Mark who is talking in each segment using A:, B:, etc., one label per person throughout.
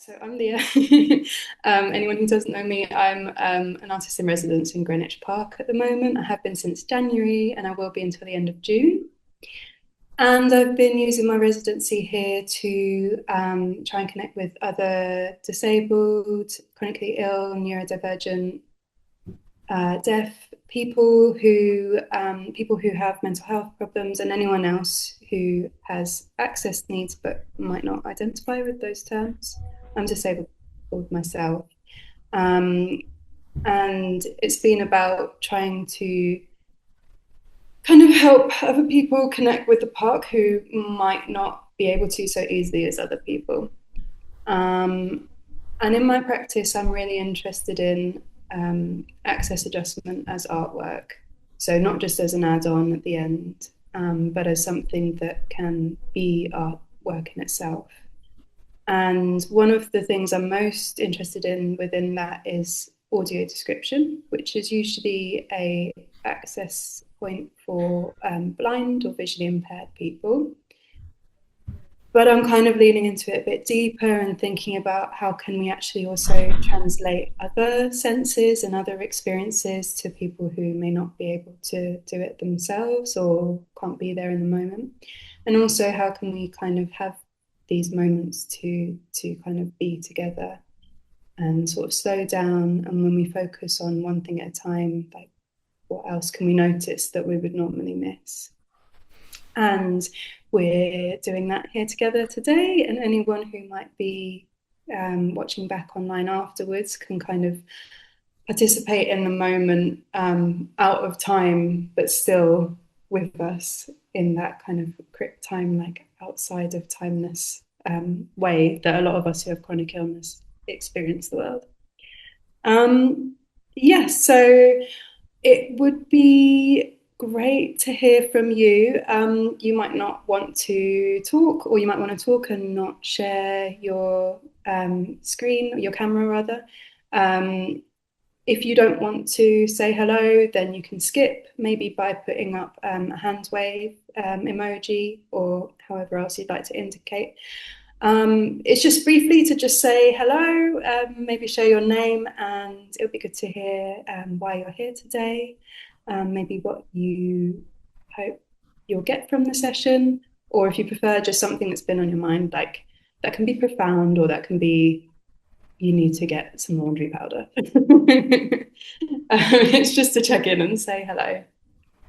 A: So I'm Leah. Anyone who doesn't know me, I'm an artist in residence in Greenwich Park at the moment. I have been since January and I will be until the end of June. And I've been using my residency here to try and connect with other disabled, chronically ill, neurodivergent, deaf people who have mental health problems, and anyone else who has access needs but might not identify with those terms. I'm disabled myself, um, and it's been about trying to kind of help other people connect with the park who might not be able to so easily as other people. Um, and in my practice, I'm really interested in access adjustment as artwork. So, not just as an add on at the end, but as something that can be artwork in itself. And one of the things I'm most interested in within that is audio description, which is usually a access point for blind or visually impaired people. But I'm kind of leaning into it a bit deeper and thinking about how can we actually also translate other senses and other experiences to people who may not be able to do it themselves or can't be there in the moment. And also how can we kind of have these moments to kind of be together and sort of slow down, and when we focus on one thing at a time, like what else can we notice that we would normally miss? And we're doing that here together today. And anyone who might be watching back online afterwards can kind of participate in the moment, out of time, but still with us in that kind of time, like outside of timeless way that a lot of us who have chronic illness experience the world. Yes, so it would be great to hear from you. You might not want to talk, or you might want to talk and not share your screen, your camera rather. If you don't want to say hello, then you can skip, maybe by putting up a hand wave emoji or however else you'd like to indicate. It's just briefly to just say hello, maybe share your name, and it would be good to hear why you're here today, maybe what you hope you'll get from the session, or if you prefer just something that's been on your mind, like that can be profound or that can be you need to get some laundry powder. It's just to check in and say hello.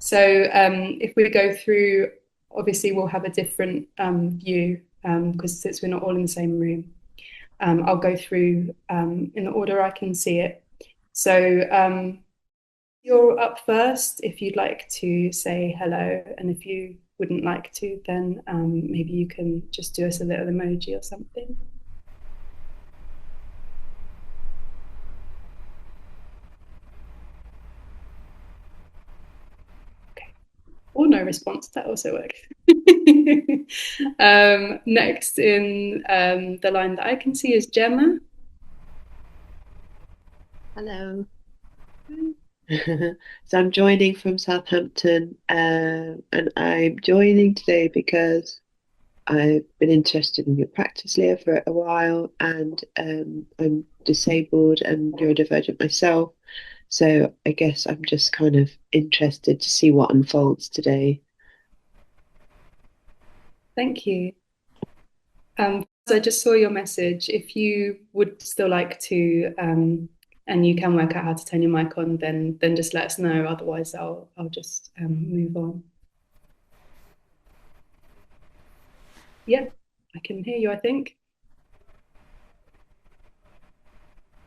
A: So if we go through, obviously we'll have a different view because since we're not all in the same room. I'll go through in the order I can see it. So you're up first if you'd like to say hello, and if you wouldn't like to, then maybe you can just do us a little emoji or something. Or no response, that also works. Next in the line that I can see is Gemma.
B: Hello. So I'm joining from Southampton, and I'm joining today because I've been interested in your practice, Leah, for a while, and I'm disabled and neurodivergent myself. So I guess I'm just kind of interested to see what unfolds today.
A: Thank you. So I just saw your message. If you would still like to, and you can work out how to turn your mic on, then just let us know. Otherwise, I'll just move on. Yeah, I can hear you, I think.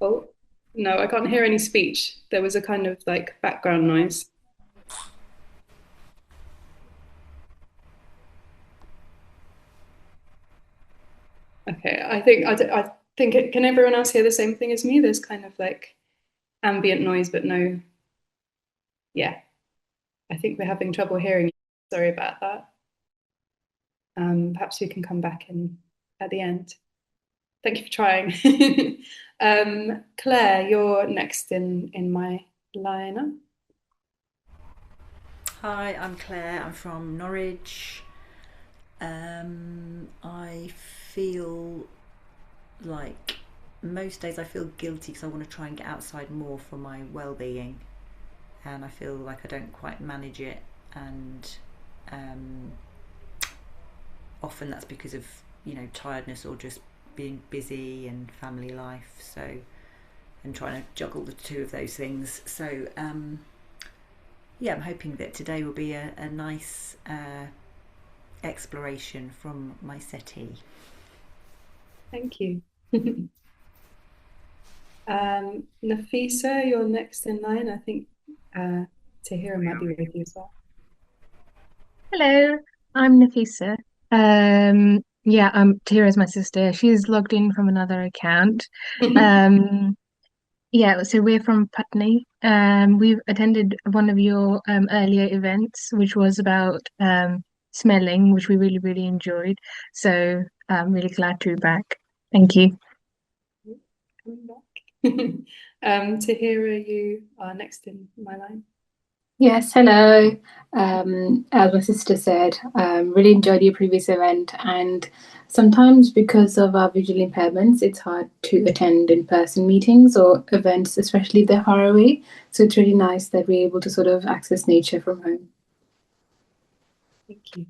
A: Oh, no, I can't hear any speech. There was a kind of like background noise. Okay, I think can everyone else hear the same thing as me? There's kind of like ambient noise, but no, yeah. I think we're having trouble hearing you. Sorry about that. Perhaps we can come back in at the end. Thank you for trying. Claire, you're next in my lineup.
C: Hi, I'm Claire. I'm from Norwich. I feel like most days I feel guilty because I want to try and get outside more for my well-being, and I feel like I don't quite manage it, and um, often that's because of tiredness or just being busy and family life. So and trying to juggle the two of those things. So yeah, I'm hoping that today will be a nice exploration from my settee.
A: Thank you. Nafisa, you're next in line. I think Tahira might be with you as well.
D: Hello, I'm Nafisa. Yeah, Tira is my sister. She's logged in from another account. Um, yeah, so we're from Putney. We've attended one of your earlier events, which was about smelling, which we really, really enjoyed. So I'm really glad to be back. Thank you.
A: Coming back. Tahira, you are next in my line.
E: Yes, hello. As my sister said, really enjoyed your previous event, and sometimes because of our visual impairments, it's hard to attend in-person meetings or events, especially if they're far away. So it's really nice that we're able to sort of access nature from home.
A: Thank you.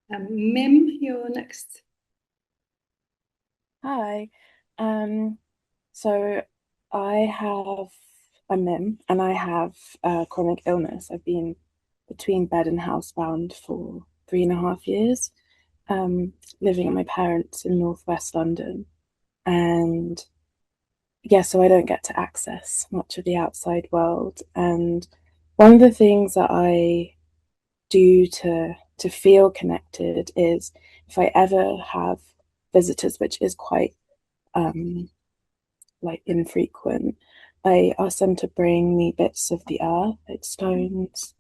A: Mim, you're next.
F: Hi. So I'm Mim and I have chronic illness. I've been between bed and housebound for 3.5 years, living at my parents' in northwest London. And yeah, so I don't get to access much of the outside world. And one of the things that I do to feel connected is if I ever have visitors, which is quite um like infrequent, I ask them to bring me bits of the earth, like stones,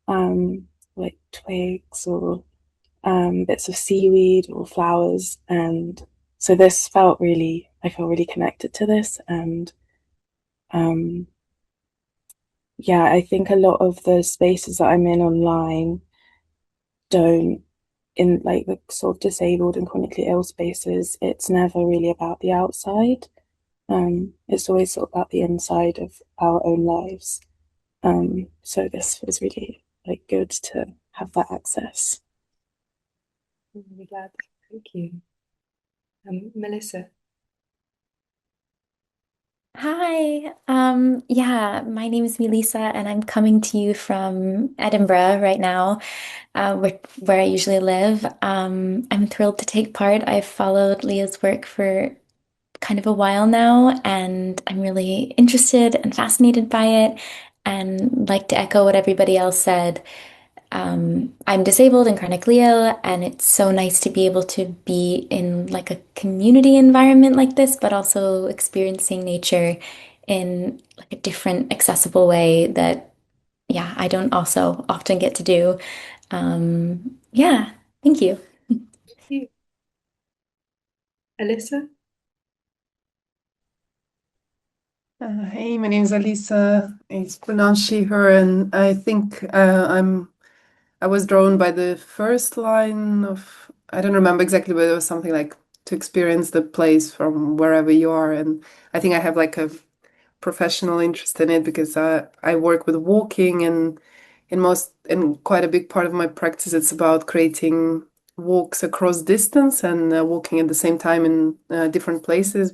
F: like twigs or bits of seaweed or flowers. And so I felt really connected to this. And um, yeah, I think a lot of the spaces that I'm in online don't, in like the sort of disabled and chronically ill spaces, it's never really about the outside. It's always sort of about the inside of our own lives. So this was really like good to have that access.
A: I'm really glad. Thank you. Melissa.
G: Hi. Yeah, my name is Melissa, and I'm coming to you from Edinburgh right now, where I usually live. I'm thrilled to take part. I've followed Leah's work for kind of a while now, and I'm really interested and fascinated by it, and like to echo what everybody else said. I'm disabled and chronically ill, and it's so nice to be able to be in like a community environment like this, but also experiencing nature in like a different, accessible way that, yeah, I don't also often get to do. Yeah, thank you.
A: Thank you. Alyssa.
H: Hey, my name is Alisa. It's pronounced she, her, and I think I was drawn by the first line of, I don't remember exactly, but it was something like to experience the place from wherever you are. And I think I have like a professional interest in it because I work with walking, and in quite a big part of my practice, it's about creating walks across distance and walking at the same time in different places.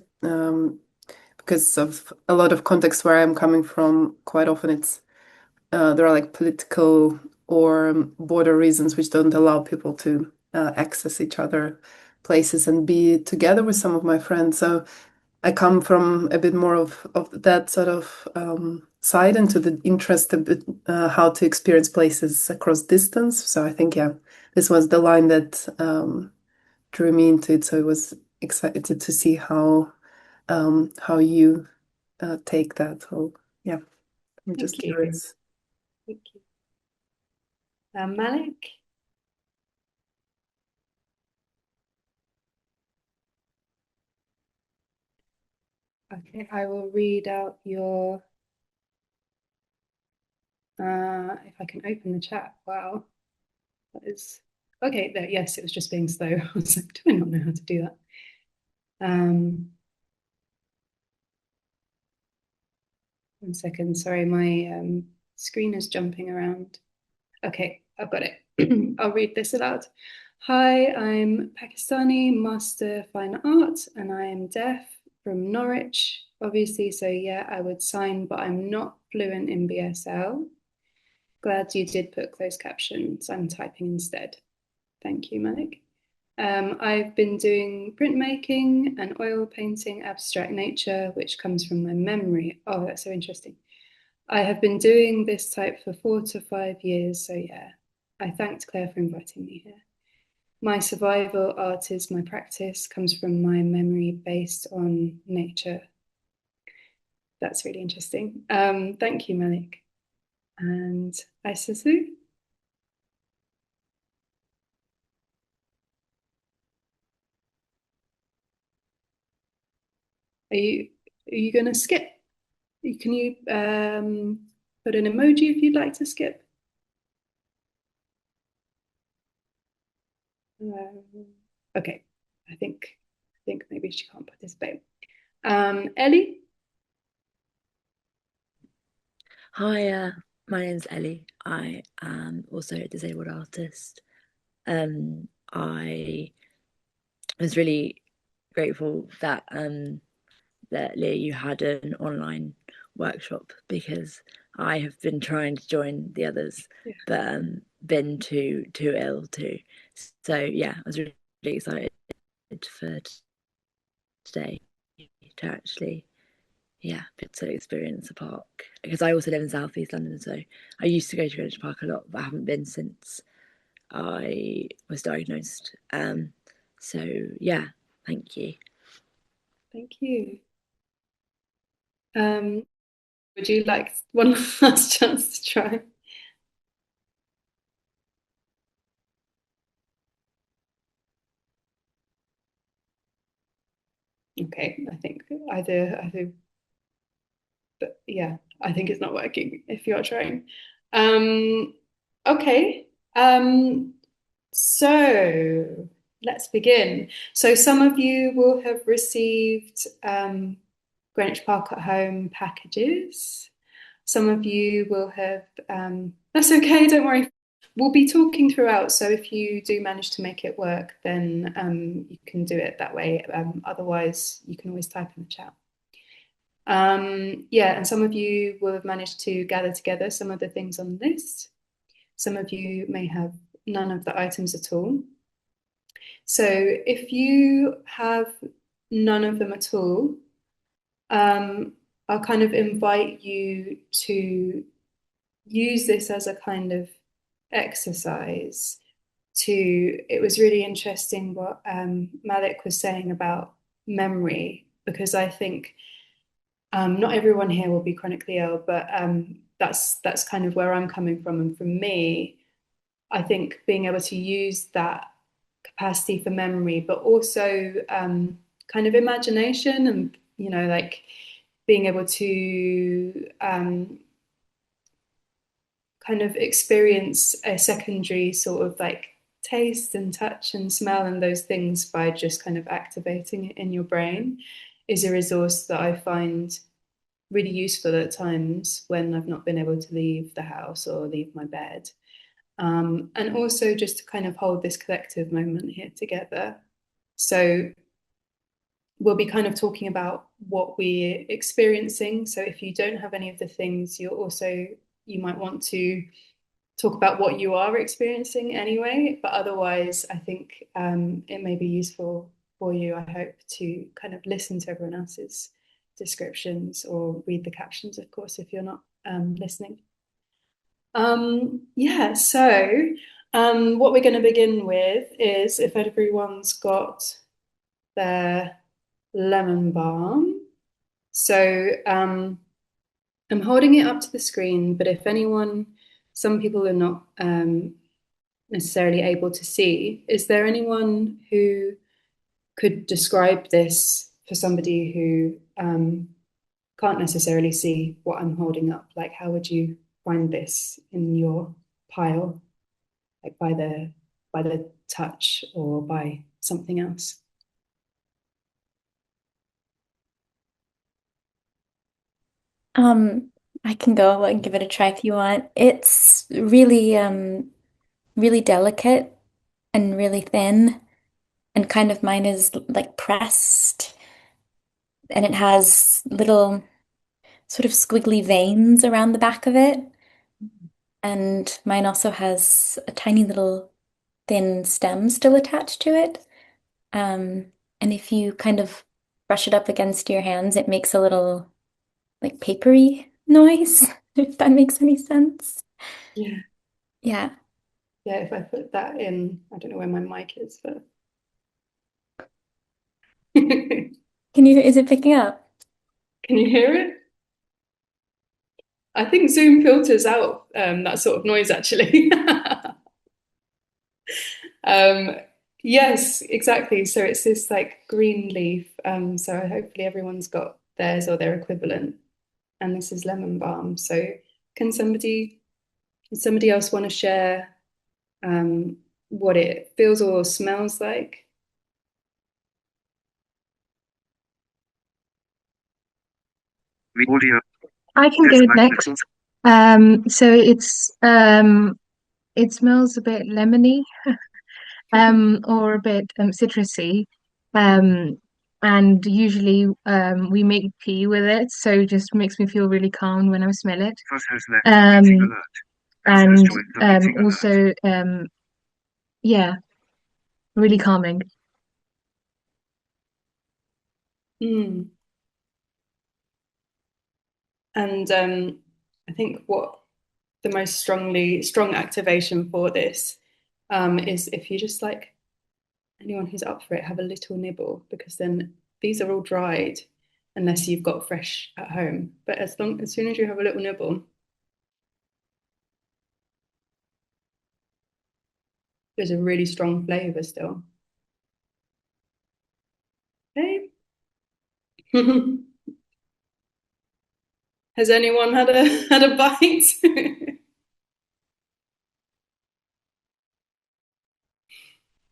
H: Because of a lot of context where I'm coming from, quite often there are like political or border reasons which don't allow people to access each other places and be together with some of my friends. So I come from a bit more of that sort of side into the interest a bit how to experience places across distance. So I think, yeah, this was the line that drew me into it. So I was excited to see how you take that. So yeah, I'm just
A: Thank you.
H: curious.
A: Thank you. Malik. Okay, I will read out your if I can open the chat. Wow. That is okay. There, yes, it was just being slow. I was like, do I not know how to do that? One second, sorry, my screen is jumping around. Okay, I've got it. I'll read this aloud. Hi, I'm Pakistani Master Fine Art, and I am deaf from Norwich, obviously. So yeah, I would sign, but I'm not fluent in BSL. Glad you did put closed captions. I'm typing instead. Thank you, Malik. I've been doing printmaking and oil painting, abstract nature, which comes from my memory. Oh, that's so interesting. I have been doing this type for 4 to 5 years, so yeah. I thanked Claire for inviting me here. My survival art is my practice, comes from my memory based on nature. That's really interesting. Thank you, Malik. And Isasu? Are you going to skip? Can you put an emoji if you'd like to skip? Okay, I think maybe she can't participate. Ellie?
I: Hi, my name's Ellie. I am also a disabled artist. I was really grateful that that Leah, you had an online workshop, because I have been trying to join the others, but been too ill to. So yeah, I was really excited for today to actually to experience the park, because I also live in South East London, so I used to go to Greenwich Park a lot, but I haven't been since I was diagnosed. So yeah, thank you.
A: Thank you. Would you like one last chance to try? Okay, I think either, but yeah, I think it's not working if you're trying. Okay. So let's begin. So some of you will have received Greenwich Park at Home packages. Some of you will have, that's okay, don't worry. We'll be talking throughout, so if you do manage to make it work, then you can do it that way. Otherwise, you can always type in the chat. Yeah, and some of you will have managed to gather together some of the things on the list. Some of you may have none of the items at all. So if you have none of them at all, I'll kind of invite you to use this as a kind of exercise it was really interesting what Malik was saying about memory, because I think not everyone here will be chronically ill, but that's kind of where I'm coming from. And for me, I think being able to use that capacity for memory, but also kind of imagination, and like being able to kind of experience a secondary sort of like taste and touch and smell and those things by just kind of activating it in your brain is a resource that I find really useful at times when I've not been able to leave the house or leave my bed. And also just to kind of hold this collective moment here together. So we'll be kind of talking about what we're experiencing. So if you don't have any of the things, you might want to talk about what you are experiencing anyway. But otherwise, I think it may be useful for you, I hope, to kind of listen to everyone else's descriptions or read the captions, of course, if you're not listening. Yeah, so what we're going to begin with is if everyone's got their lemon balm. So I'm holding it up to the screen, but if some people are not necessarily able to see, is there anyone who could describe this for somebody who can't necessarily see what I'm holding up? Like, how would you find this in your pile, like by the touch or by something else?
G: I can go and give it a try if you want. It's really, really delicate and really thin, and kind of mine is like pressed, and it has little sort of squiggly veins around the back of it. And mine also has a tiny little thin stem still attached to it. And if you kind of brush it up against your hands, it makes a little like papery noise, if that makes any sense.
A: Yeah.
G: Yeah.
A: Yeah, if I put that in, I don't know where my mic is, but
G: Is it picking up?
A: can you hear it? I think Zoom filters out that sort of noise actually. Um, yes, exactly. So it's this like green leaf. So hopefully everyone's got theirs or their equivalent. And this is lemon balm. So can somebody else want to share what it feels or smells like?
D: Audio. I can go next. So it smells a bit lemony, or a bit citrusy. And usually we make tea with it, so it just makes me feel really calm when I smell it. And also yeah, really calming.
A: Mm. And I think what the most strong activation for this is if you just like anyone who's up for it, have a little nibble, because then these are all dried unless you've got fresh at home. But as soon as you have a little nibble, there's a really strong flavour still. Okay. Has anyone had a bite?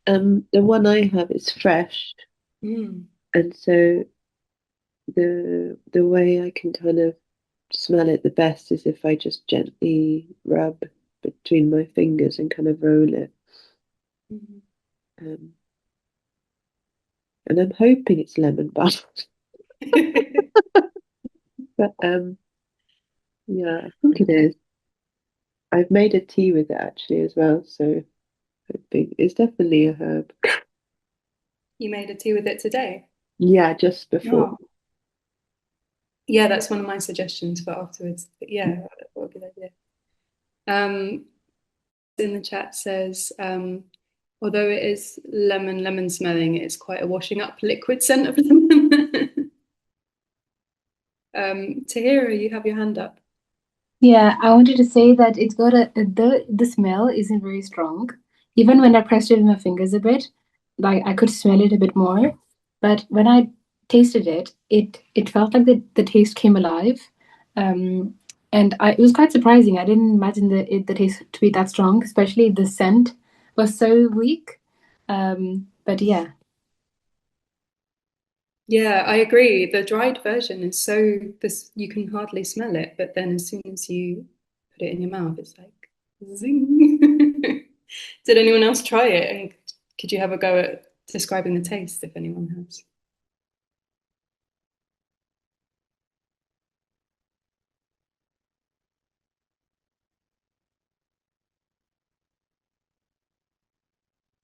B: The one I have is fresh,
A: Mm.
B: and so the way I can kind of smell it the best is if I just gently rub between my fingers and kind of roll it.
A: Mm.
B: And I'm hoping it's lemon balm. But yeah, I think it is. I've made a tea with it actually as well, so hoping it's definitely a herb.
A: You made a tea with it today?
B: Yeah, just before.
A: Oh. Yeah, that's one of my suggestions for afterwards. But yeah, what a good idea. In the chat says, although it is lemon smelling, it's quite a washing up liquid scent of lemon. Tahira, you have your hand up.
E: Yeah, I wanted to say that it's got the smell isn't very strong. Even when I pressed it in my fingers a bit, like I could smell it a bit more. But when I tasted it, it felt like the taste came alive. Um, and it was quite surprising. I didn't imagine the taste to be that strong, especially the scent was so weak. But yeah.
A: Yeah, I agree. The dried version is so this you can hardly smell it, but then as soon as you put it in your mouth, it's like zing. Did anyone else try it? And could you have a go at describing the taste if anyone has?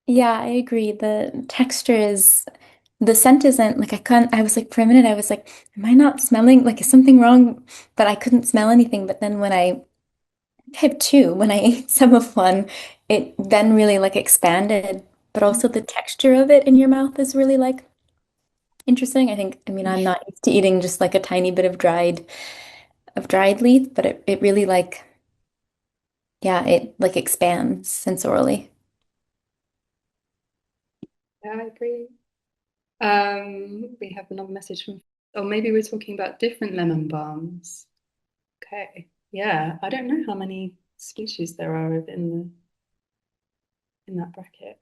G: Yeah, I agree. The scent isn't like I was like, for a minute, I was like, am I not smelling? Like, is something wrong? But I couldn't smell anything. But then when I had two, when I ate some of one, it then really like expanded. But also the texture of it in your mouth is really like interesting. I mean, I'm not used to eating just like a tiny bit of dried leaf, but it really like, yeah, it like expands sensorially.
A: Yeah, I agree. We have another message from, or maybe we're talking about different lemon balms. Okay. Yeah, I don't know how many species there are in that bracket.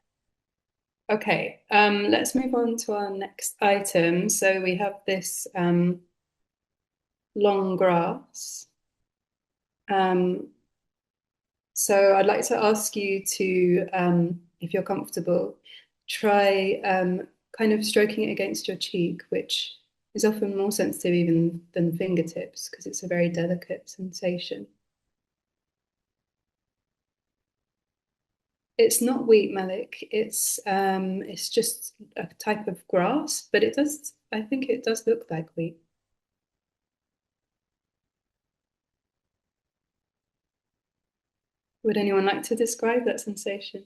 A: Okay, let's move on to our next item. So we have this long grass. So I'd like to ask you to, if you're comfortable, try kind of stroking it against your cheek, which is often more sensitive even than the fingertips because it's a very delicate sensation. It's not wheat mallow. It's just a type of grass, but I think it does look like wheat. Would anyone like to describe that sensation?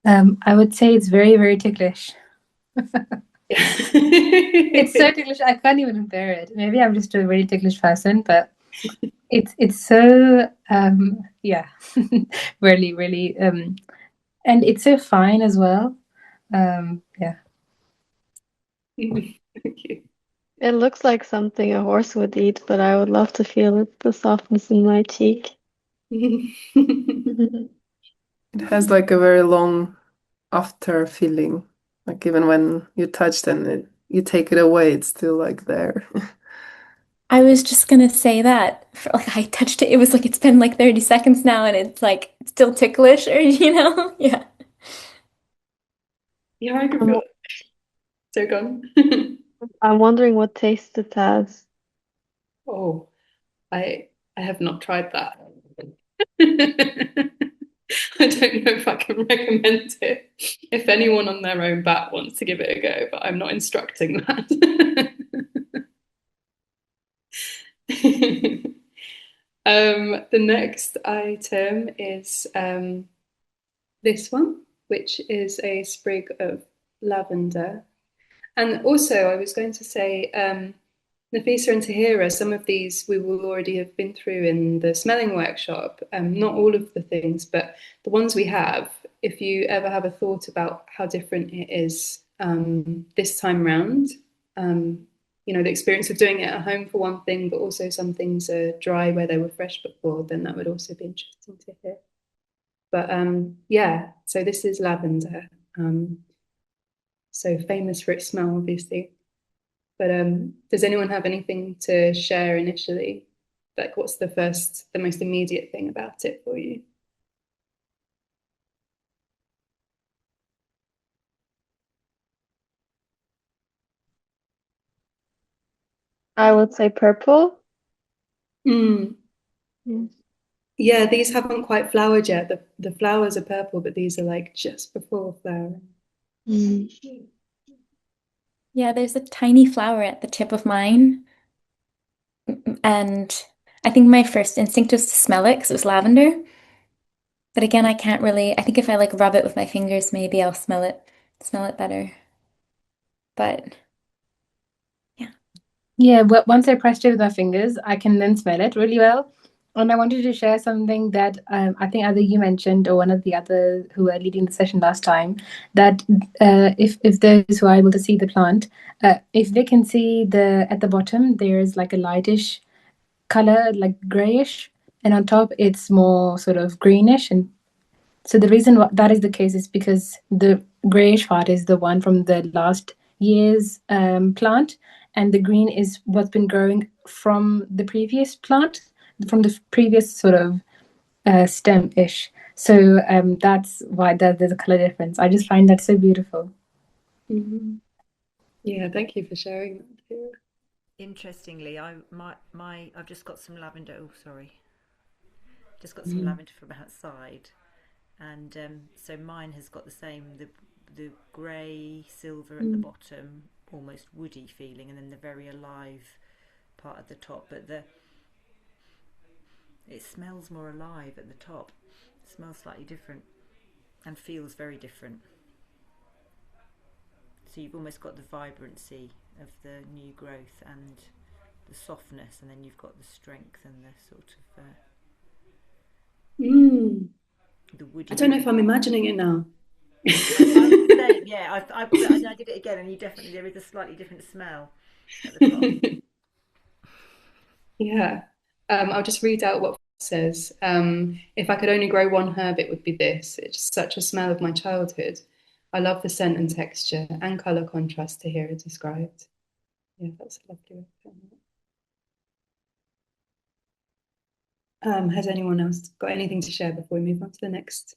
E: I would say it's very, very ticklish. It's so ticklish, I can't even bear it. Maybe I'm just a really ticklish person, but it's so yeah, really, really and it's so fine as well. Yeah.
A: Thank you.
J: It looks like something a horse would eat, but I would love to feel it, the softness in my cheek.
H: It has like a very long after feeling. Like even when you touch and you take it away, it's still like there.
G: I was just gonna say that I touched it. It was like it's been like 30 seconds now, and it's like still ticklish, or yeah.
A: Yeah, I can feel it. So gone.
J: I'm wondering what taste it has.
A: Oh, I have not tried that. I don't know if I can recommend it. If anyone on their own bat wants to give it a go, but I'm not instructing that. The next item is this one, which is a sprig of lavender. And also, I was going to say, Nafisa and Tahira, some of these we will already have been through in the smelling workshop. Not all of the things, but the ones we have, if you ever have a thought about how different it is this time round, the experience of doing it at home for one thing, but also some things are dry where they were fresh before, then that would also be interesting to hear. But yeah, so this is lavender. So famous for its smell, obviously. But does anyone have anything to share initially? Like, what's the most immediate thing about it for you?
J: I would say purple.
A: Mm.
J: Mm.
A: Yeah, these haven't quite flowered yet. The flowers are purple, but these are like just before flowering.
J: Mm.
G: Yeah, there's a tiny flower at the tip of mine. And I think my first instinct was to smell it because it was lavender. But again, I can't really, I think if I like rub it with my fingers, maybe I'll smell it better. But yeah.
E: Yeah, but once I pressed it with my fingers, I can then smell it really well. And I wanted to share something that I think either you mentioned or one of the other who were leading the session last time, that if those who are able to see the plant, if they can see at the bottom, there's like a lightish color, like grayish, and on top it's more sort of greenish. And so the reason that is the case is because the grayish part is the one from the last year's plant, and the green is what's been growing from the previous plant, from the previous sort of stem-ish. So that's why there's a color difference. I just find that so beautiful.
A: Mm-hmm. Yeah, thank you for sharing that too.
C: Interestingly, I've just got some lavender. Oh, sorry, just got some lavender from outside, and so mine has got the same the grey silver at the bottom, almost woody feeling, and then the very alive part at the top. But it smells more alive at the top. It smells slightly different and feels very different. So you've almost got the vibrancy of the new growth and the softness, and then you've got the strength and the sort of the woody.
A: I don't know if I'm imagining it now.
C: I would say, yeah, I did it again, and there is a slightly different smell at the top.
A: Yeah. I'll just read out what it says. If I could only grow one herb, it would be this. It's such a smell of my childhood. I love the scent and texture and colour contrast to hear it described. Yeah, that's a lovely way. Has anyone else got anything to share before we move on to the next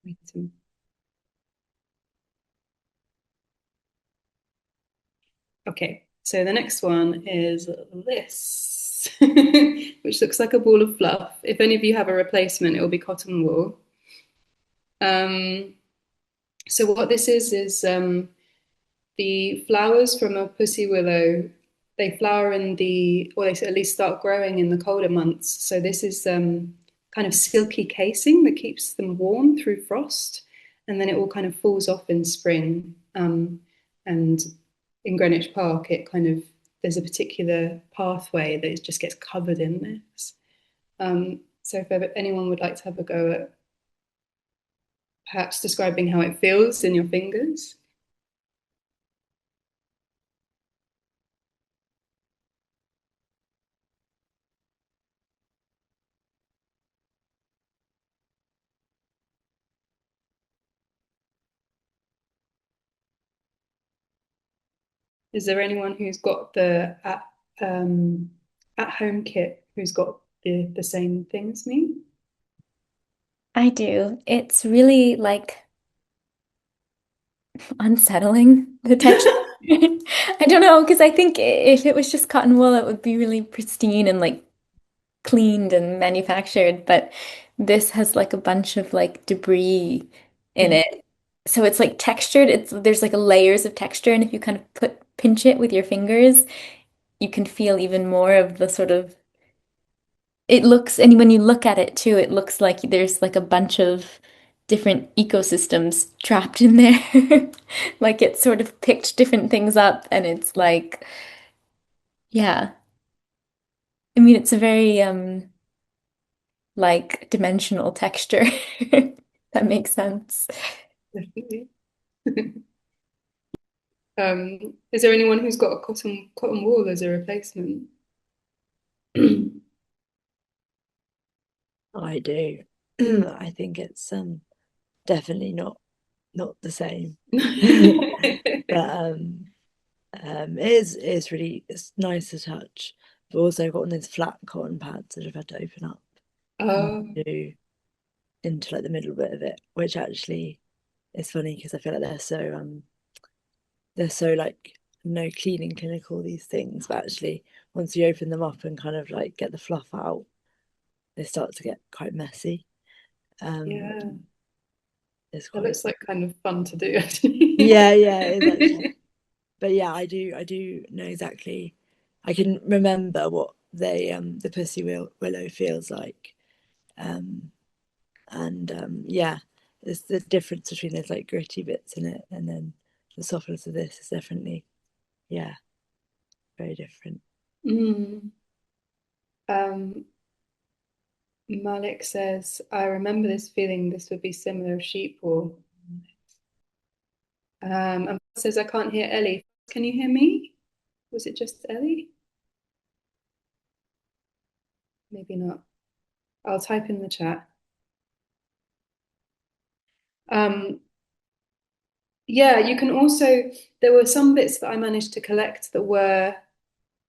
A: item? Okay, so the next one is this, which looks like a ball of fluff. If any of you have a replacement, it will be cotton wool. So what this is the flowers from a pussy willow. They flower in or they at least start growing in the colder months. So this is kind of silky casing that keeps them warm through frost, and then it all kind of falls off in spring. And in Greenwich Park, there's a particular pathway that just gets covered in this. So if anyone would like to have a go at perhaps describing how it feels in your fingers. Is there anyone who's got the at home kit who's got the same thing as me?
G: I do. It's really like unsettling, the texture. I don't know, because I think if it was just cotton wool, it would be really pristine and like cleaned and manufactured. But this has like a bunch of like debris in it. So it's like textured. There's like a layers of texture, and if you kind of pinch it with your fingers, you can feel even more of the sort of it looks, and when you look at it too, it looks like there's like a bunch of different ecosystems trapped in there. Like it sort of picked different things up, and it's like, yeah. I mean, it's a very like dimensional texture. That makes sense.
A: Definitely. Is there anyone who's got a cotton wool as a replacement?
I: I do. I think it's definitely not the same. But it's really nice to touch. I've also got one of those flat cotton pads that I've had to open up
A: Oh,
I: do into like the middle bit of it, which actually is funny because I feel like they're so like no cleaning clinical these things, but actually once you open them up and kind of like get the fluff out, they start to get quite messy.
A: yeah.
I: It's
A: That
I: quite
A: looks like kind of fun to do, actually.
I: yeah, it is actually. But yeah, I do know exactly. I can remember what the willow feels like. And yeah, there's the difference between those like gritty bits in it and then the softness of this is definitely, yeah, very different.
A: Mm. Malik says, I remember this feeling this would be similar of sheep wool. And says, I can't hear Ellie. Can you hear me? Was it just Ellie? Maybe not. I'll type in the chat. Yeah, you can also, there were some bits that I managed to collect that were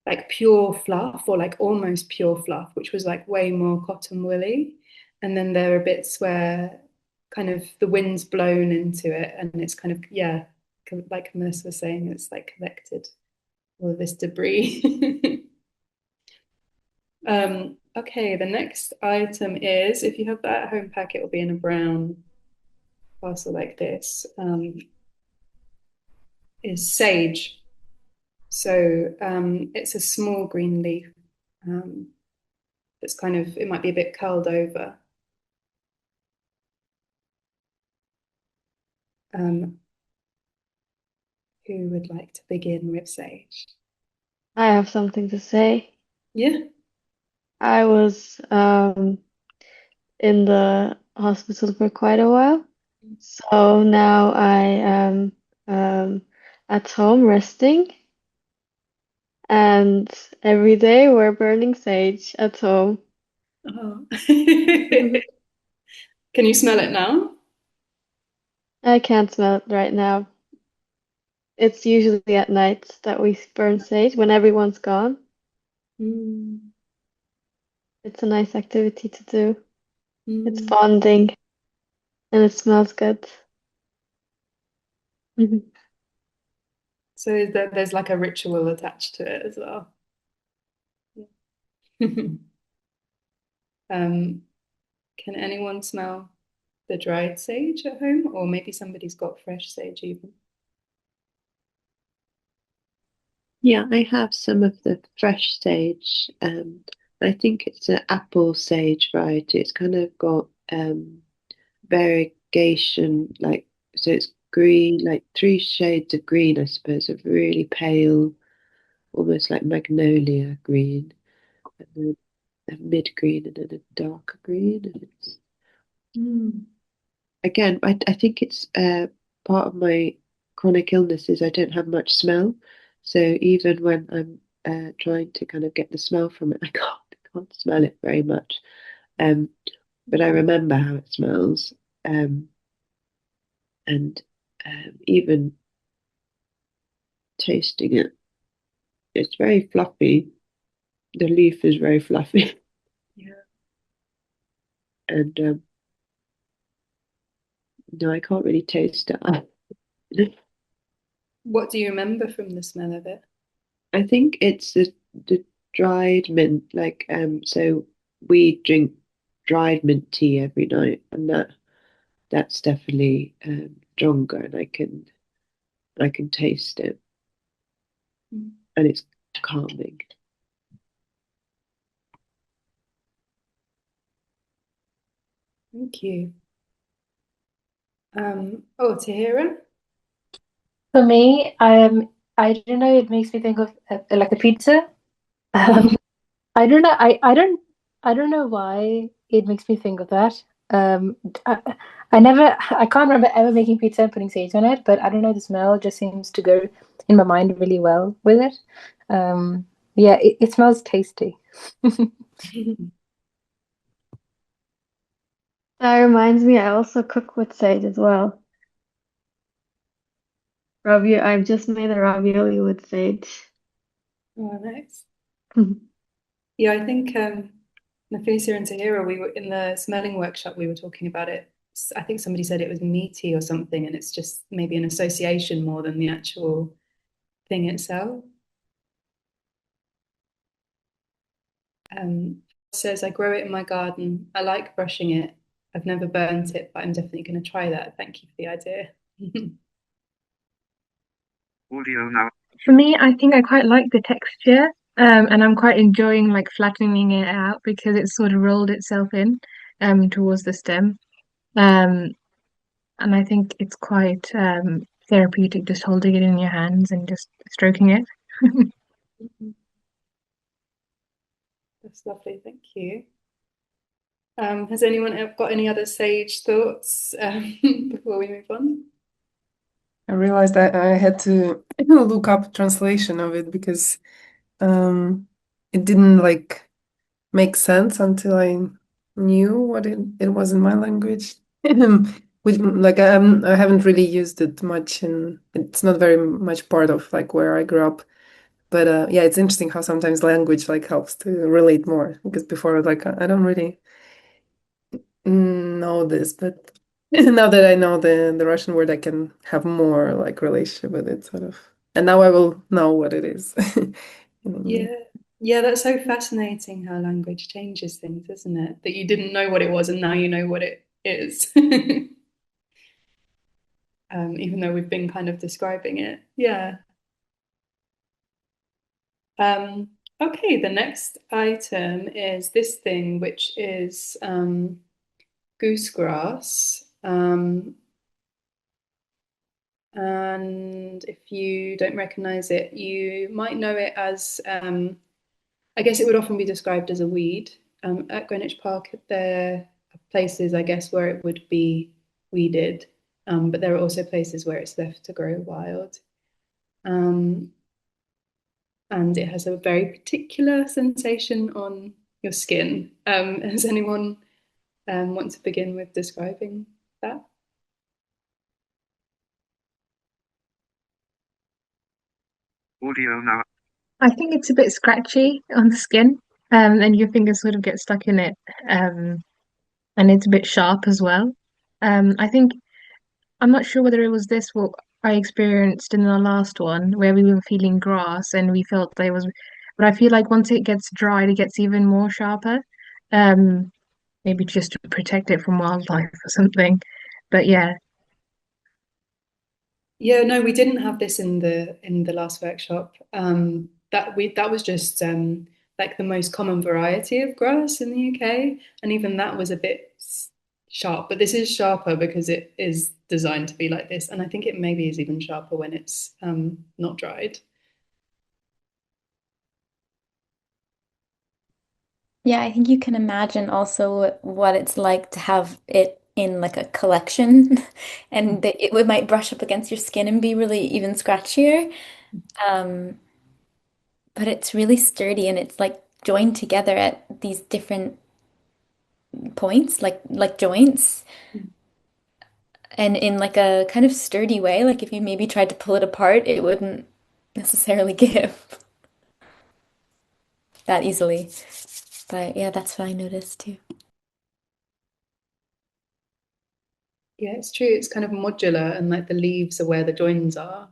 A: like pure fluff or like almost pure fluff, which was like way more cotton woolly. And then there are bits where kind of the wind's blown into it and it's kind of, yeah, like Melissa was saying, it's like collected all of this debris. Okay, the next item is, if you have that at home pack, it will be in a brown parcel like this, is sage. So it's a small green leaf that's kind of, it might be a bit curled over. Who would like to begin with sage?
J: I have something to say.
A: Yeah.
J: I was in the hospital for quite a while. So now I am at home resting, and every day we're burning sage at home.
A: Oh. Can you smell it now?
J: I can't smell it right now. It's usually at night that we burn sage when everyone's gone.
A: Mm.
J: It's a nice activity to do. It's
A: Mm.
J: bonding and it smells good. Mhm.
A: So is there's like a ritual attached to it as well. Um, can anyone smell the dried sage at home? Or maybe somebody's got fresh sage even.
B: Yeah, I have some of the fresh sage. I think it's an apple sage variety. It's kind of got variegation, like so it's green, like three shades of green, I suppose, of really pale, almost like magnolia green, and then a mid green, and then a darker green. And it's again, I think it's part of my chronic illness is I don't have much smell. So even when I'm trying to kind of get the smell from it, I can't smell it very much. Um, but I remember how it smells. Um, and even tasting it, it's very fluffy. The leaf is very fluffy,
A: Yeah.
B: and no, I can't really taste it.
A: What do you remember from the smell of it?
B: I think it's the dried mint, like so we drink dried mint tea every night, and that's definitely stronger, and I can taste it, and it's calming.
A: Thank you. Oh, Tahira?
E: For me, I don't know. It makes me think of like a pizza. Um, I don't know why it makes me think of that. Um, I, I can't remember ever making pizza and putting sage on it, but I don't know, the smell just seems to go in my mind really well with it. Yeah, it smells tasty.
J: That reminds me, I also cook with sage as well. I've just made a ravioli with sage.
A: Oh, nice. Yeah, I think Nafisa and Tahira, we were in the smelling workshop, we were talking about it. I think somebody said it was meaty or something, and it's just maybe an association more than the actual thing itself. Says, I grow it in my garden. I like brushing it. I've never burnt it, but I'm definitely going to try that. Thank you for the idea.
K: Audio now.
D: For me, I think I quite like the texture, and I'm quite enjoying like flattening it out because it's sort of rolled itself in, towards the stem. Um, and I think it's quite therapeutic just holding it in your hands and just stroking it.
A: That's lovely. Thank you. Has anyone got any other sage thoughts before we move on?
H: I realized that I had to look up translation of it because it didn't like make sense until I knew what it was in my language. Which like I haven't really used it much, and it's not very much part of like where I grew up. But yeah, it's interesting how sometimes language like helps to relate more because before like I don't really know this, but now that I know the Russian word, I can have more like relationship with it, sort of. And now I will know what it is.
A: Yeah. Yeah, that's so fascinating how language changes things, isn't it? That you didn't know what it was and now you know what it is. Even though we've been kind of describing it. Yeah. Okay, the next item is this thing, which is goosegrass. And if you don't recognize it, you might know it as, I guess it would often be described as a weed. At Greenwich Park, there are places, I guess, where it would be weeded, but there are also places where it's left to grow wild. And it has a very particular sensation on your skin. Does anyone want to begin with describing that?
K: Audio now.
D: I think it's a bit scratchy on the skin, and your fingers sort of get stuck in it, and it's a bit sharp as well. I think I'm not sure whether it was this what I experienced in the last one where we were feeling grass and we felt there was, but I feel like once it gets dried, it gets even more sharper. Um, Maybe just to protect it from wildlife or something. But yeah,
A: Yeah, no, we didn't have this in the last workshop. That was just like the most common variety of grass in the UK, and even that was a bit sharp. But this is sharper because it is designed to be like this, and I think it maybe is even sharper when it's not dried.
G: Yeah, I think you can imagine also what it's like to have it in like a collection and it might brush up against your skin and be really even scratchier. Um, but it's really sturdy and it's like joined together at these different points, like joints, and in like a kind of sturdy way. Like if you maybe tried to pull it apart, it wouldn't necessarily give that easily. But yeah, that's what I noticed too.
A: Yeah, it's true. It's kind of modular, and like the leaves are where the joins are.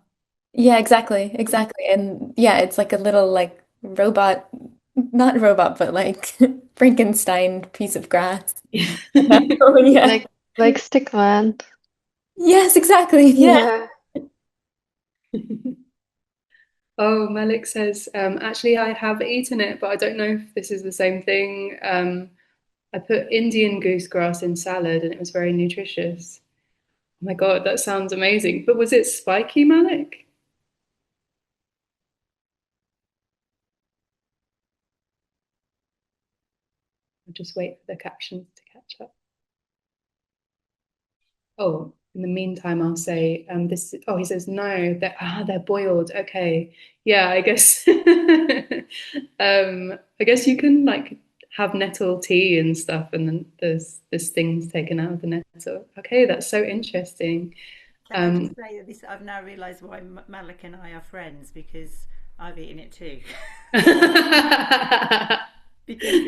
G: Yeah, exactly, exactly. And yeah, it's like a little like robot, not robot, but like Frankenstein piece of grass.
A: Yeah.
G: Oh yeah.
J: like stickman.
G: Yes, exactly. Yeah.
J: Yeah.
A: Oh, Malik says, actually, I have eaten it, but I don't know if this is the same thing. I put Indian goose grass in salad and it was very nutritious. Oh my God, that sounds amazing. But was it spiky, Malik? I'll just wait for the captions to catch up. Oh, in the meantime, I'll say this. Oh, he says no. They're boiled. Okay, yeah. I guess. I guess you can like have nettle tea and stuff, and then there's things taken out of the nettle. Okay, that's so interesting.
C: Can I just say that this? I've now realised why Malik and I are friends because I've eaten it too. Because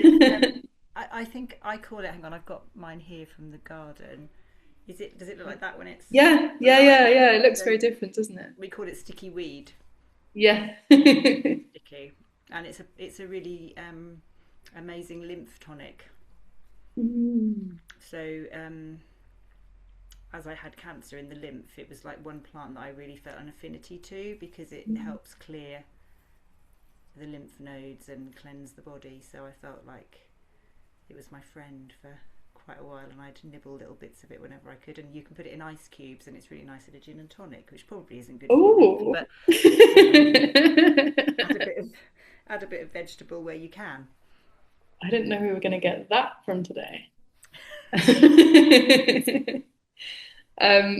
C: I think I call it. Hang on, I've got mine here from the garden. Is it? Does it look like that when it's
A: Yeah, yeah,
C: alive?
A: yeah, yeah. It looks
C: So
A: very different, doesn't it?
C: we call it sticky weed.
A: Yeah.
C: Sticky, and it's a really amazing lymph tonic.
A: Mm.
C: So as I had cancer in the lymph, it was like one plant that I really felt an affinity to because it helps clear the lymph nodes and cleanse the body. So I felt like it was my friend for quite a while, and I'd nibble little bits of it whenever I could. And you can put it in ice cubes, and it's really nice in a gin and tonic, which probably isn't good for your lymph,
A: Oh.
C: but add a bit of vegetable where you can.
A: I didn't know we were going to get that from today.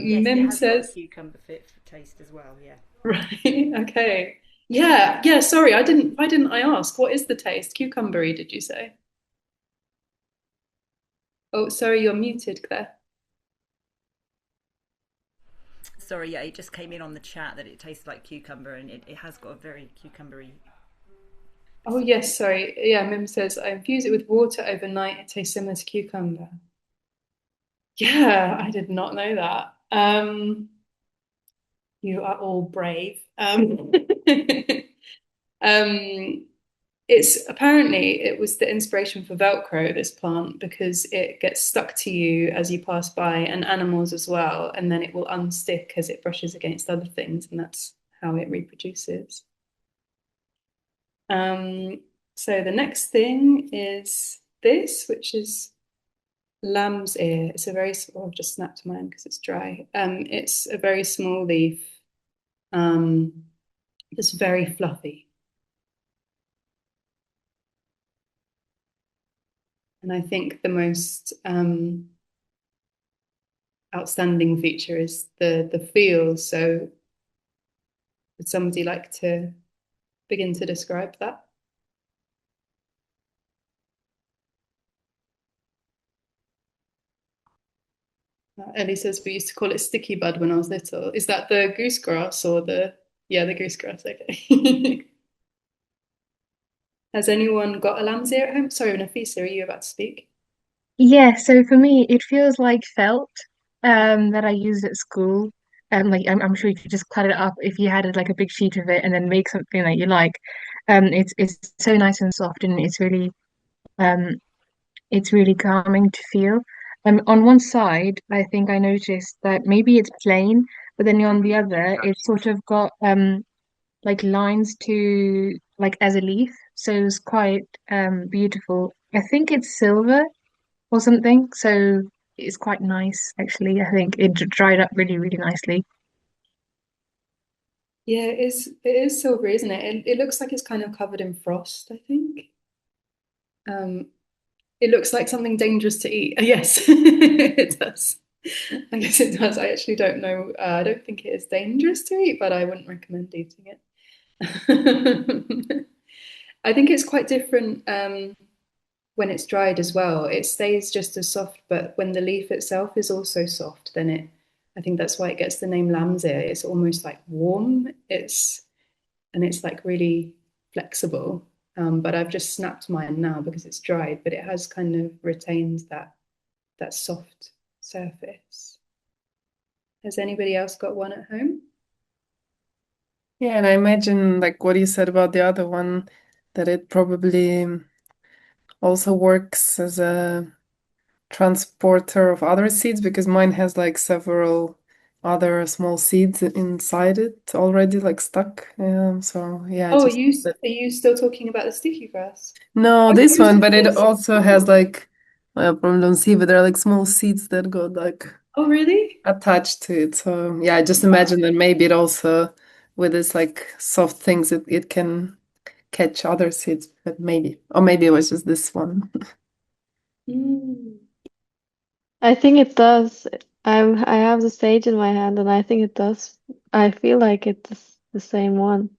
C: Yes, it
A: Mim
C: has got a
A: says,
C: cucumber fit for taste as well. Yeah.
A: right, okay. Yeah, yeah, sorry, why didn't I ask? What is the taste? Cucumbery, did you say? Oh, sorry, you're muted, Claire.
C: Sorry, yeah, it just came in on the chat that it tastes like cucumber, and it has got a very cucumbery.
A: Oh, yes, sorry. Yeah, Mim says, I infuse it with water overnight. It tastes similar to cucumber. Yeah, I did not know that. You are all brave. Um, it's apparently it was the inspiration for Velcro, this plant, because it gets stuck to you as you pass by and animals as well, and then it will unstick as it brushes against other things, and that's how it reproduces. So the next thing is this, which is lamb's ear. It's a very, oh, I've just snapped mine because it's dry. It's a very small leaf. It's very fluffy. And I think the most outstanding feature is the feel. So would somebody like to begin to describe that? Ellie says we used to call it sticky bud when I was little. Is that the goose grass or the Yeah, the goose grass, okay. Has anyone got a lamb's ear at home? Sorry, Nafisa, are you about to speak?
D: Yeah, so for me, it feels like felt that I used at school. Like I'm sure you could just cut it up if you had like a big sheet of it and then make something that you like. It's so nice and soft and um it's really calming to feel. On one side, I think I noticed that maybe it's plain, but then on the other, it's sort of got like lines to like as a leaf, so it's quite beautiful. I think it's silver or something. So it's quite nice, actually. I think it dried up really, really nicely.
A: Yeah, it is silvery, isn't it? It looks like it's kind of covered in frost, I think. Um, it looks like something dangerous to eat. Yes, it does. I guess it does. I actually don't know. I don't think it is dangerous to eat, but I wouldn't recommend eating it. I think it's quite different when it's dried as well. It stays just as soft, but when the leaf itself is also soft, then I think that's why it gets the name lamb's ear. It's almost like warm. It's like really flexible. But I've just snapped mine now because it's dried, but it has kind of retained that soft surface. Has anybody else got one at home?
H: Yeah, and I imagine like what you said about the other one, that it probably also works as a transporter of other seeds because mine has like several other small seeds inside it already like stuck. So yeah,
A: Oh,
H: just
A: are you still talking about the sticky grass?
H: no,
A: I thought
H: this
A: you
H: one,
A: said
H: but it
A: this.
H: also has like well, probably don't see, but there are like small seeds that got like
A: Oh, really?
H: attached to it. So yeah, I just imagine that maybe it also with this like soft things it can catch other seeds, but maybe or maybe it was just this one.
A: Mm.
J: I think it does. I have the sage in my hand, and I think it does. I feel like it's the same one.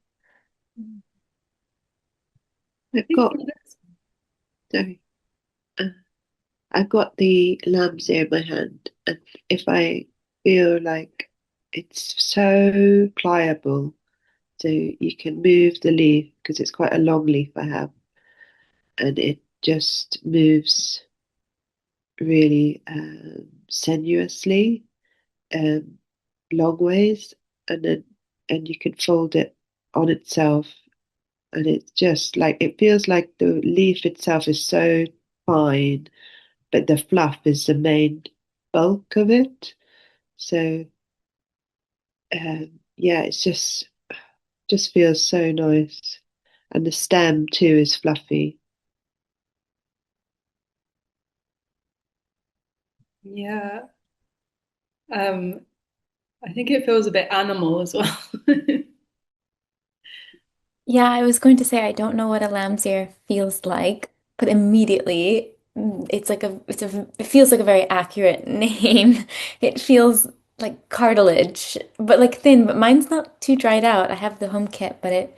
B: I've got sorry, uh, I've got the lamb's ear in my hand, and if I feel like it's so pliable, so you can move the leaf because it's quite a long leaf I have, and it just moves really sinuously, um, long ways, and you can fold it on itself, and it's just like it feels like the leaf itself is so fine, but the fluff is the main bulk of it. So yeah, it's just feels so nice, and the stem too is fluffy.
A: Yeah. Um, I think it feels a bit animal as well.
G: Yeah, I was going to say I don't know what a lamb's ear feels like, but immediately it feels like a very accurate name. It feels like cartilage, but like thin, but mine's not too dried out. I have the home kit, but it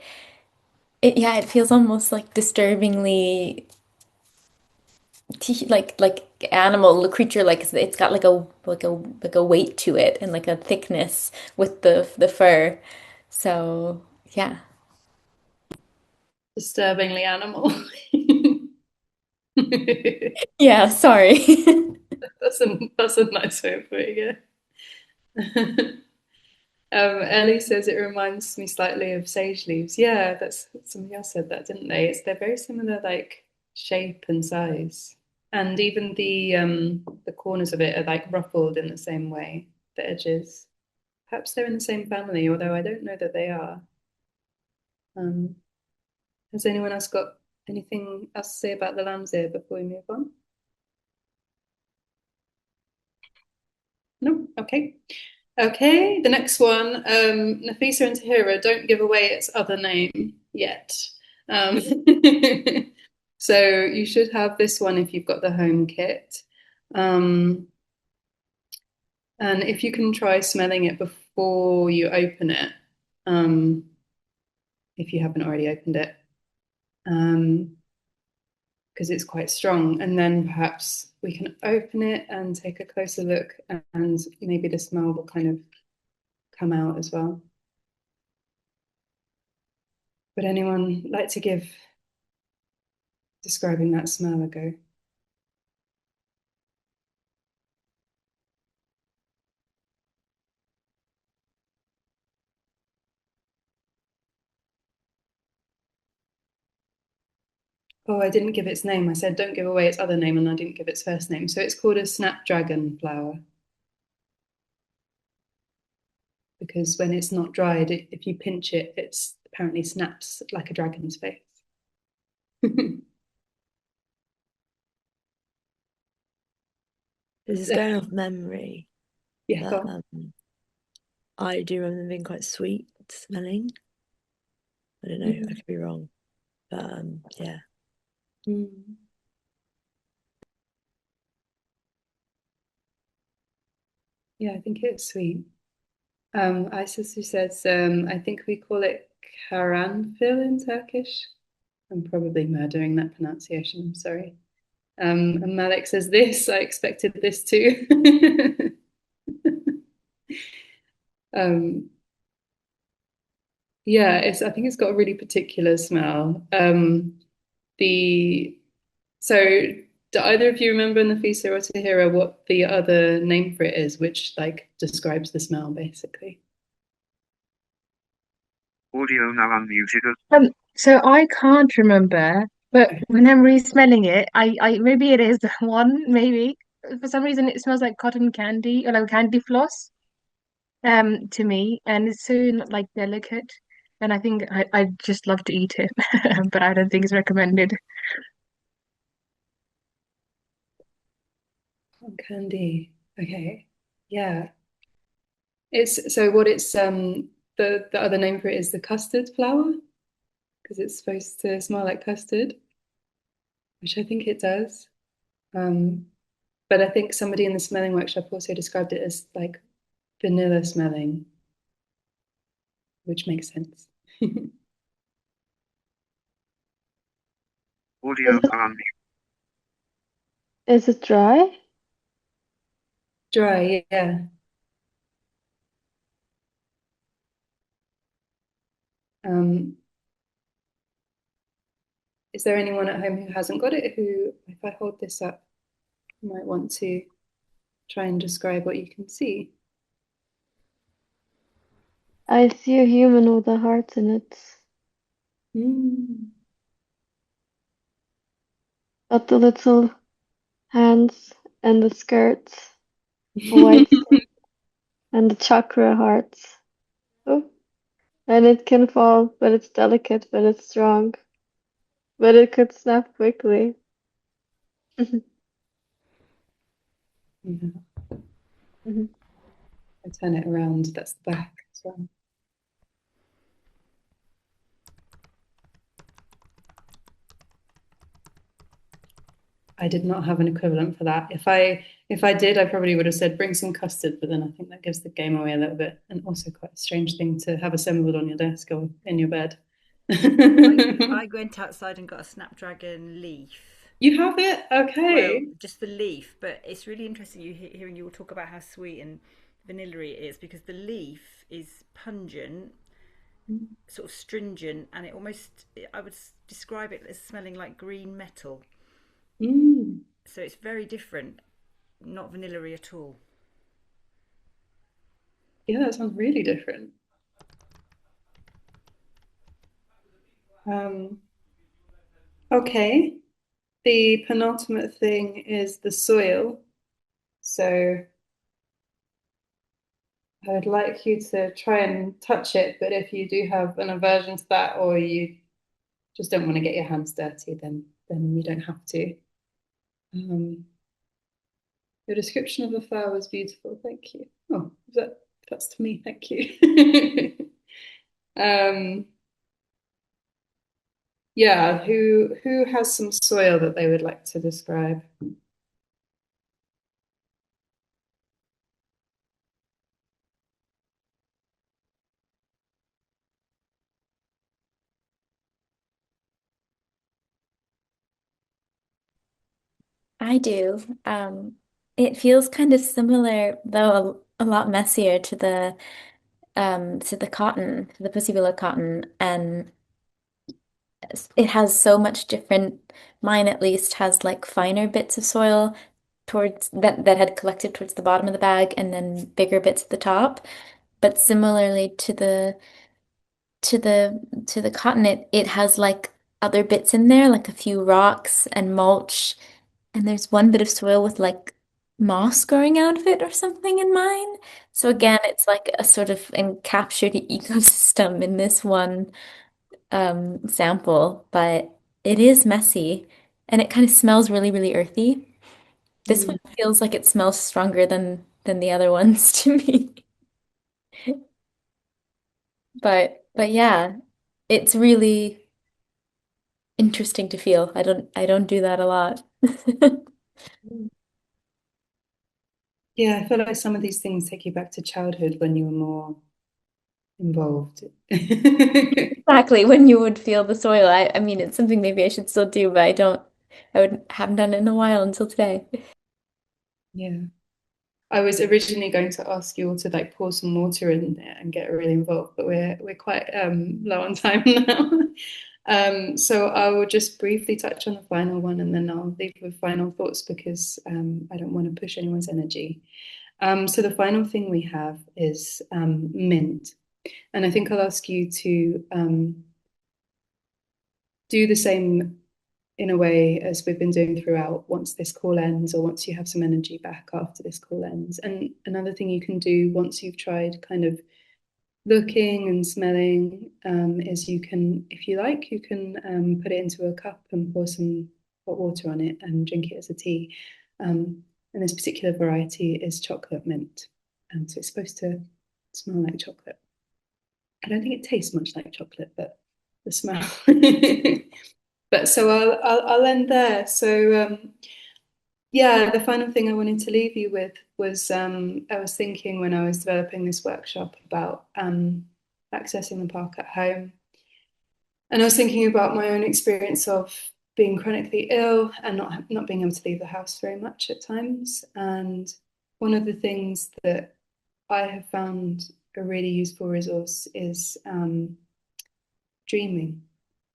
G: yeah, it feels almost like disturbingly like animal, the creature like it's got like a weight to it and like a thickness with the fur. So, yeah.
A: Disturbingly animal.
G: Yeah, sorry.
A: That's a nice way of putting it. Ellie says it reminds me slightly of sage leaves. Yeah, that's somebody else said that, didn't they? They're very similar, like shape and size, and even the corners of it are like ruffled in the same way. The edges. Perhaps they're in the same family, although I don't know that they are. Um, has anyone else got anything else to say about the lamb's ear before we move on? No? Okay. Okay, the next one, Nafisa and Tahira, don't give away its other name yet. Um, so you should have this one if you've got the home kit. Um, and if you can try smelling it before you open it, um, if you haven't already opened it, because it's quite strong. And then perhaps we can open it and take a closer look, and maybe the smell will kind of come out as well. Would anyone like to give describing that smell a go? Oh, I didn't give its name. I said don't give away its other name, and I didn't give its first name. So it's called a snapdragon flower. Because when it's not dried, if you pinch it, it apparently snaps like a dragon's face.
I: This is going off memory.
A: Yeah, go
I: But
A: on.
I: I do remember them being quite sweet smelling. I don't know, I could be wrong. But yeah.
A: Mm. Yeah, I think it's sweet. Isis, who says, I think we call it karanfil in Turkish. I'm probably murdering that pronunciation, I'm sorry. And Malik says this, I expected this too. Yeah, I think it's got a really particular smell. The so do either of you remember, Nafisa or Tahira, what the other name for it is, which like describes the smell basically?
K: Audio now unmuted.
D: So I can't remember, but when I'm re-smelling it, I maybe it is the one, maybe. For some reason it smells like cotton candy or like candy floss, to me, and it's so like delicate. And I think I just love to eat it, but I don't think it's recommended.
A: Candy. Okay. Yeah. It's so what it's the other name for it is the custard flower because it's supposed to smell like custard, which I think it does. Um, but I think somebody in the smelling workshop also described it as like vanilla smelling, which makes sense.
K: Audio now unmuted.
J: Is it dry?
A: Dry, yeah. Is there anyone at home who hasn't got it who, if I hold this up, might want to try and describe what you can see?
J: I see a human with a heart in it.
A: Mm.
J: But the little hands and the skirts, a white and the chakra hearts. Oh, and it can fall, but it's delicate, but it's strong. But it could snap quickly.
A: Yeah.
J: Mhm.
A: I turn it around, that's the back as well. I did not have an equivalent for that. If I did, I probably would have said bring some custard, but then I think that gives the game away a little bit, and also quite a strange thing to have assembled on your desk or in your bed.
C: I went outside and got a snapdragon leaf.
A: You have it? Okay.
C: Well, just the leaf, but it's really interesting hearing you all talk about how sweet and vanilla-y it is because the leaf is pungent, sort of stringent, and it almost, I would describe it as smelling like green metal.
A: Mm.
C: So it's very different, not vanilla-y at all.
A: Yeah, that sounds really different. Okay. The penultimate thing is the soil. So I would like you to try and touch it, but if you do have an aversion to that or you just don't want to get your hands dirty, then you don't have to. Your description of the flower was beautiful, thank you. Oh, that's to me, thank you. Yeah, who has some soil that they would like to describe?
G: I do. It feels kind of similar, though a lot messier to the cotton, to the pussy willow cotton, and it has so much different, mine at least has like finer bits of soil towards that had collected towards the bottom of the bag and then bigger bits at the top. But similarly to the cotton, it has like other bits in there, like a few rocks and mulch, and there's one bit of soil with like moss growing out of it or something in mine. So again, it's like a sort of encaptured ecosystem in this one sample, but it is messy and it kind of smells really, really earthy. This one feels like it smells stronger than the other ones to me. But yeah, it's really interesting to feel. I don't do that a lot.
A: Yeah, I feel like some of these things take you back to childhood when you were more involved.
G: Exactly, when you would feel the soil. I mean, it's something maybe I should still do, but haven't done it in a while until today.
A: Yeah. I was originally going to ask you all to like pour some water in there and get really involved, but we're quite low on time now. So I will just briefly touch on the final one and then I'll leave with final thoughts because I don't want to push anyone's energy. So the final thing we have is mint. And I think I'll ask you to do the same in a way as we've been doing throughout once this call ends or once you have some energy back after this call ends. And another thing you can do once you've tried kind of looking and smelling is you can, if you like, you can put it into a cup and pour some hot water on it and drink it as a tea. And this particular variety is chocolate mint. So it's supposed to smell like chocolate. I don't think it tastes much like chocolate, but the smell. But so I'll end there. So yeah, the final thing I wanted to leave you with was I was thinking when I was developing this workshop about accessing the park at home, and I was thinking about my own experience of being chronically ill and not being able to leave the house very much at times. And one of the things that I have found a really useful resource is dreaming.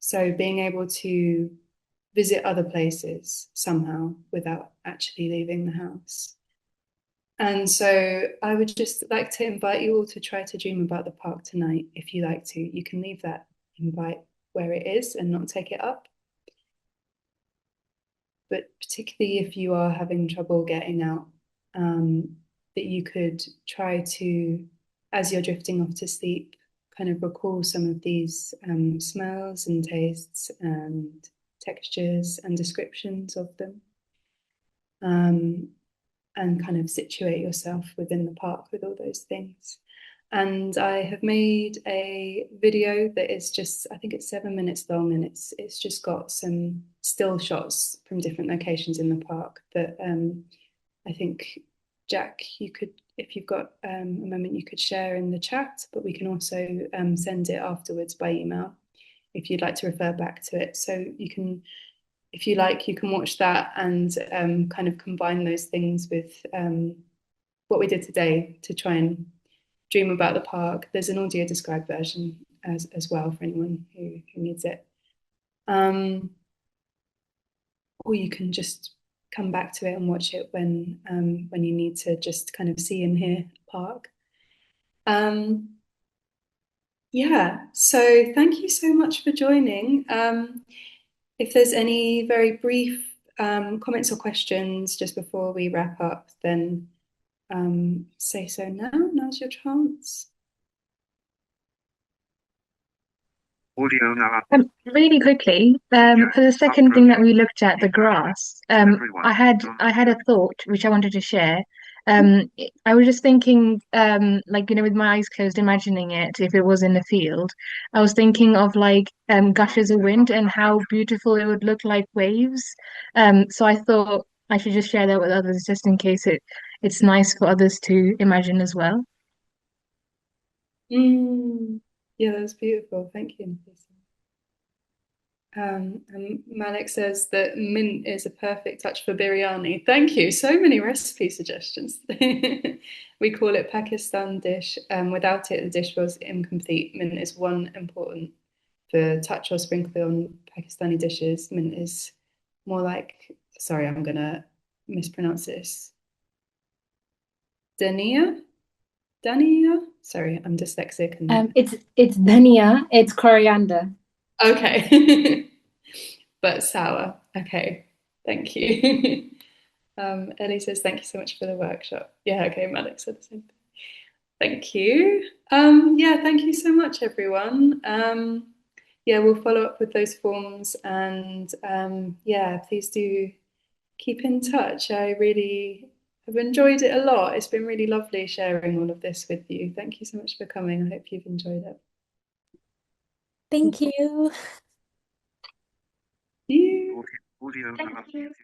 A: So being able to visit other places somehow without actually leaving the house. And so I would just like to invite you all to try to dream about the park tonight if you like to. You can leave that invite where it is and not take it up. But particularly if you are having trouble getting out, that you could try to, as you're drifting off to sleep, kind of recall some of these smells and tastes and textures and descriptions of them. And kind of situate yourself within the park with all those things. And I have made a video that is just, I think it's 7 minutes long, and it's just got some still shots from different locations in the park that I think, Jack, you could, if you've got a moment, you could share in the chat, but we can also send it afterwards by email if you'd like to refer back to it. So you can, if you like, you can watch that and kind of combine those things with what we did today to try and dream about the park. There's an audio described version as well for anyone who needs it. Or you can just come back to it and watch it when you need to just kind of see and hear park. Yeah, so thank you so much for joining. If there's any very brief comments or questions just before we wrap up, then say so now. Now's your chance.
K: Audio now.
D: Really quickly, for the second thing that we looked at, the grass, I had a thought which I wanted to share. I was just thinking, like, with my eyes closed, imagining it if it was in the field. I was thinking of like gushes of wind and how beautiful it would look like waves. So I thought I should just share that with others just in case it's nice for others to imagine as well.
A: Yeah, that's beautiful. Thank you, Nafisa. And Malik says that mint is a perfect touch for biryani. Thank you. So many recipe suggestions. We call it Pakistan dish. Without it, the dish was incomplete. Mint is one important for touch or sprinkle on Pakistani dishes. Mint is more like, sorry, I'm gonna mispronounce this. Dania? Dania? Sorry, I'm dyslexic. And
E: It's dhania, it's coriander.
A: okay. But sour. Okay. Thank you. Ellie says, thank you so much for the workshop. Yeah, okay, Malik said the same thing. Thank you. Yeah, thank you so much, everyone. Yeah, we'll follow up with those forms, and yeah, please do keep in touch. I really have enjoyed it a lot. It's been really lovely sharing all of this with you. Thank you so much for coming. I hope you've enjoyed it.
G: Thank you.
A: You.
K: Audio.
J: Thank you.